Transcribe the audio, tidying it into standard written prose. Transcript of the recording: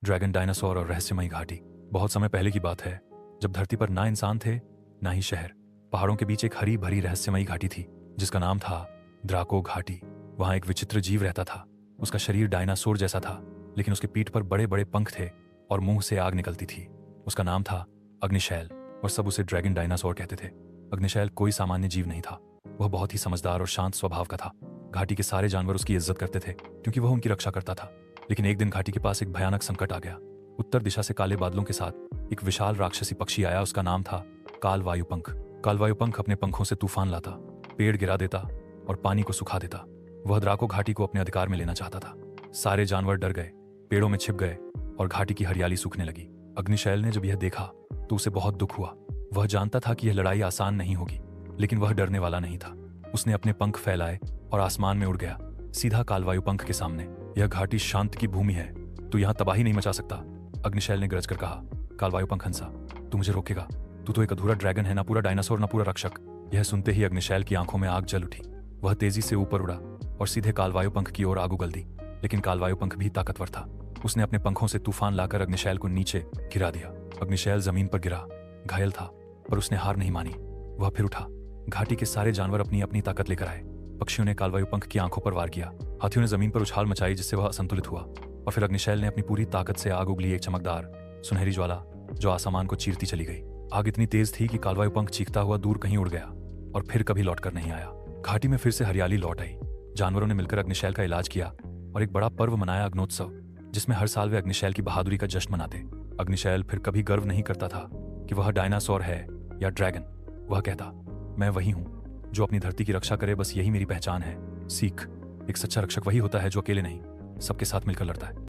Dragon dinosaur और रहस्यमयी घाटी। बहुत समय पहले की बात है, जब धरती पर ना इंसान थे ना ही शहर। पहाड़ों के बीच एक हरी भरी रहस्यमयी घाटी थी जिसका नाम था द्राको घाटी। वहां एक विचित्र जीव रहता था। उसका शरीर डायनासोर जैसा था, लेकिन उसके पीठ पर बड़े बड़े पंख थे और मुंह से आग निकलती थी। उसका नाम था अग्निशैल और सब उसे ड्रैगन डायनासोर कहते थे। अग्निशैल कोई सामान्य जीव नहीं था। वह बहुत ही समझदार और शांत स्वभाव का था। घाटी के सारे जानवर उसकी इज्जत करते थे क्योंकि वह उनकी रक्षा करता था। लेकिन एक दिन घाटी के पास एक भयानक संकट आ गया। उत्तर दिशा से काले बादलों के साथ एक विशाल राक्षसी पक्षी आया। उसका नाम था कालवायुपंख। कालवायुपंख अपने पंखों से तूफान लाता, पेड़ गिरा देता और पानी को सुखा देता। वह द्राको घाटी को अपने अधिकार में लेना चाहता था। सारे जानवर डर गए, पेड़ों में छिप गए और घाटी की हरियाली सूखने लगी। अग्निशैल ने जब यह देखा तो उसे बहुत दुख हुआ। वह जानता था कि यह लड़ाई आसान नहीं होगी, लेकिन वह डरने वाला नहीं था। उसने अपने पंख फैलाए और आसमान में उड़ गया, सीधा कालवायुपंख के सामने। यह घाटी शांत की भूमि है, तू यहाँ तबाही नहीं मचा सकता, अग्निशैल ने गरज कर कहा। कालवायुपंख हंसा, तू मुझे रोकेगा? तू तो एक अधूरा ड्रैगन है, ना पूरा डायनासोर ना पूरा रक्षक। यह सुनते ही अग्निशैल की आंखों में आग जल उठी। वह तेजी से ऊपर उड़ा और सीधे कालवायुपंख की ओर आग उगल दी। लेकिन कालवायुपंख भी ताकतवर था। उसने अपने पंखों से तूफान लाकर अग्निशैल को नीचे गिरा दिया। अग्निशैल जमीन पर गिरा, घायल था, पर उसने हार नहीं मानी। वह फिर उठा। घाटी के सारे जानवर अपनी अपनी ताकत लेकर आए। पक्षियों ने कालवायुपंख की आंखों पर वार किया, हाथियों ने जमीन पर उछाल मचाई जिससे वह असंतुलित हुआ, और फिर अग्निशैल ने अपनी पूरी ताकत से आग उगली, एक चमकदार सुनहरी ज्वाला जो आसमान को चीरती चली गई। आग इतनी तेज थी कि कालवायुपंख चीखता हुआ दूर कहीं उड़ गया और फिर कभी लौटकर नहीं आया। घाटी में फिर से हरियाली लौट आई। जानवरों ने मिलकर अग्निशैल का इलाज किया और एक बड़ा पर्व मनाया, अग्नोत्सव, जिसमें हर साल वे अग्निशैल की बहादुरी का जश्न मनाते। अग्निशैल फिर कभी गर्व नहीं करता था कि वह डायनासोर है या ड्रैगन। वह कहता, मैं वही हूं जो अपनी धरती की रक्षा करे, बस यही मेरी पहचान है। सीख, एक सच्चा रक्षक वही होता है जो अकेले नहीं, सबके साथ मिलकर लड़ता है।